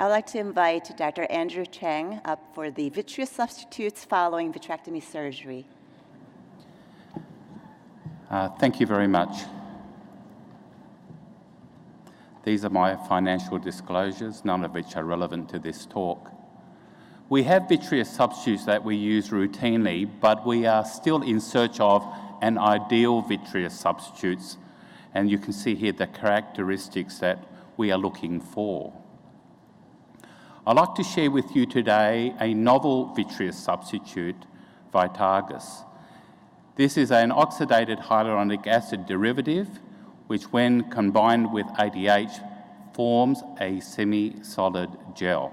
I'd like to invite Dr. Andrew Cheng up for the vitreous substitutes following vitrectomy surgery. Thank you very much. These are my financial disclosures, none of which are relevant to this talk. We have vitreous substitutes that we use routinely, but we are still in search of an ideal vitreous substitutes, and you can see here the characteristics that we are looking for. I'd like to share with you today a novel vitreous substitute, Vitrect. This is an oxidated hyaluronic acid derivative, which when combined with ADH forms a semi-solid gel.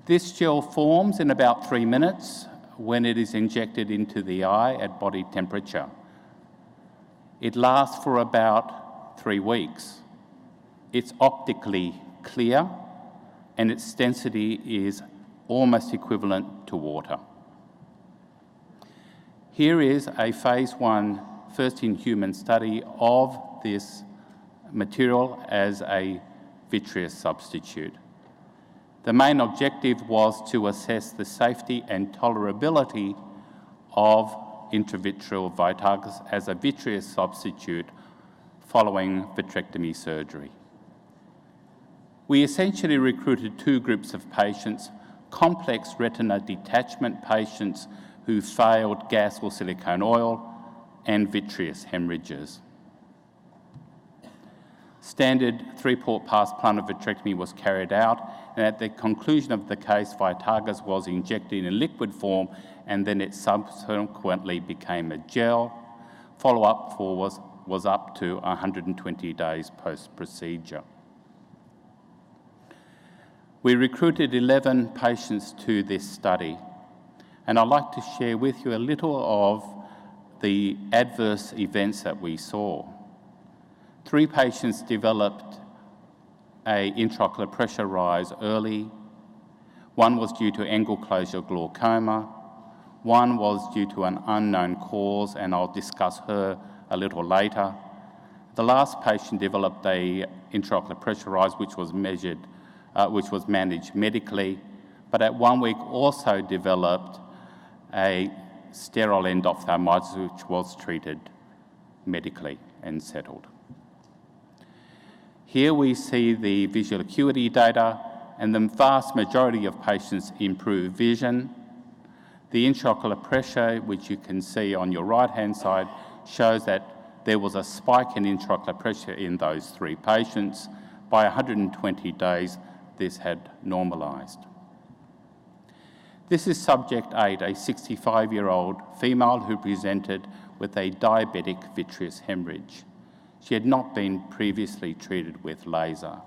This gel forms in about 3 minutes when it is injected into the eye at body temperature. It lasts for about 3 weeks. It's optically clear and its density is almost equivalent to water. Here is a phase 1 first-in-human study of this material as a vitreous substitute. The main objective was to assess the safety and tolerability of intravitreal Vitrect as a vitreous substitute following vitrectomy surgery. We essentially recruited 2 groups of patients: complex retina detachment patients who failed gas or silicone oil, and vitreous hemorrhages. Standard 3-port pass plantar vitrectomy was carried out, and at the conclusion of the case, Vitrect was injected in liquid form, and then it subsequently became a gel. Follow-up was up to 120 days post-procedure. We recruited 11 patients to this study, and I'd like to share with you a little of the adverse events that we saw. 3 patients developed an intraocular pressure rise early. 1 was due to angle closure glaucoma. 1 was due to an unknown cause, and I'll discuss her a little later. The last patient developed an intraocular pressure rise which was managed medically, but at 1 week also developed a sterile endophthalmitis which was treated medically and settled. Here we see the visual acuity data, and the vast majority of patients improved vision. The intraocular pressure, which you can see on your right-hand side, shows that there was a spike in intraocular pressure in those 3 patients. By 120 days, this had normalized. This is subject 8, a 65-year-old female who presented with a diabetic vitreous hemorrhage. She had not been previously treated with laser.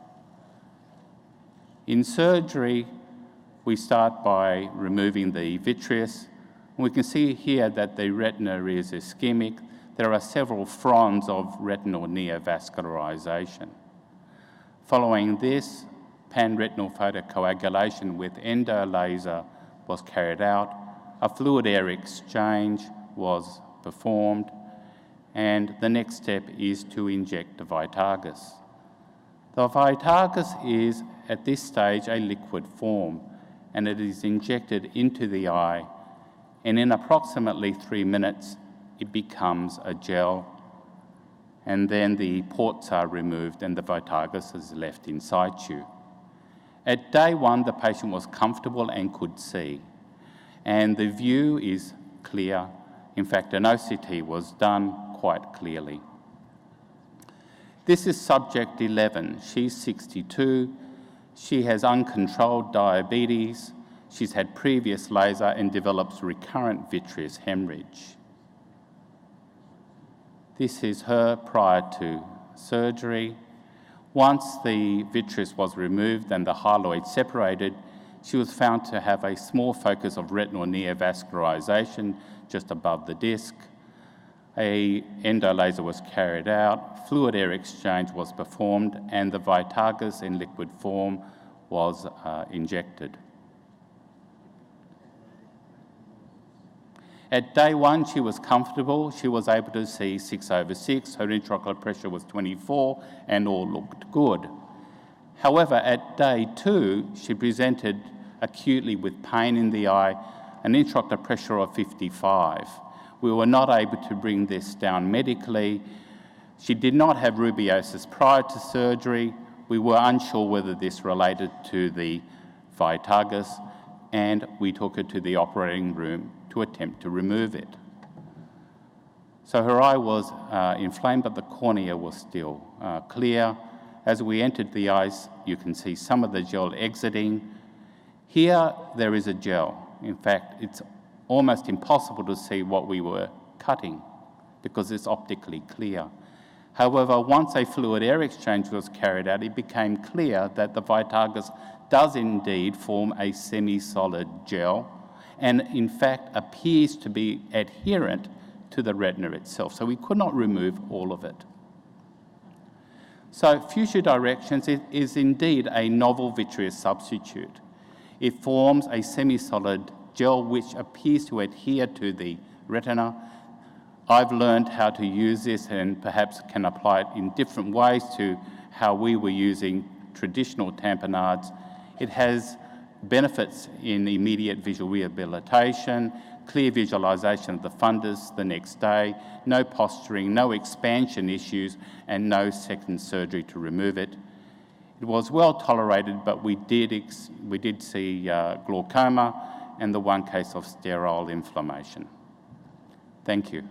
In surgery, we start by removing the vitreous. We can see here that the retina is ischemic. There are several fronds of retinal neovascularization. Following this, panretinal photocoagulation with endolaser was carried out. A fluid air exchange was performed, and the next step is to inject the Vitrect. The Vitrect is, at this stage, a liquid form, and it is injected into the eye, and in approximately 3 minutes, it becomes a gel, and then the ports are removed and the Vitrect is left in situ. At day 1, the patient was comfortable and could see, and the view is clear. In fact, an OCT was done quite clearly. This is subject 11. She's 62. She has uncontrolled diabetes. She's had previous laser and develops recurrent vitreous hemorrhage. This is her prior to surgery. Once the vitreous was removed and the hyaloid separated, she was found to have a small focus of retinal neovascularization just above the disc. A endolaser was carried out, fluid air exchange was performed, and the Vitrect in liquid form was injected. At day 1, she was comfortable. She was able to see 6/6. Her intraocular pressure was 24, and all looked good. However, at day 2, she presented acutely with pain in the eye, an intraocular pressure of 55. We were not able to bring this down medically. She did not have rubeosis prior to surgery. We were unsure whether this related to the Vitrect, and we took her to the operating room to attempt to remove it. So her eye was inflamed, but the cornea was still clear. As we entered the eyes, you can see some of the gel exiting. Here, there is a gel. In fact, it's almost impossible to see what we were cutting because it's optically clear. However, once a fluid air exchange was carried out, it became clear that the Vitrect does indeed form a semi-solid gel and in fact appears to be adherent to the retina itself. So we could not remove all of it. So future directions is indeed a novel vitreous substitute. It forms a semi-solid gel which appears to adhere to the retina. I've learned how to use this and perhaps can apply it in different ways to how we were using traditional tamponades. It has benefits in immediate visual rehabilitation, clear visualization of the fundus the next day, no posturing, no expansion issues, and no second surgery to remove it. It was well tolerated, but we did see glaucoma and the one case of sterile inflammation. Thank you.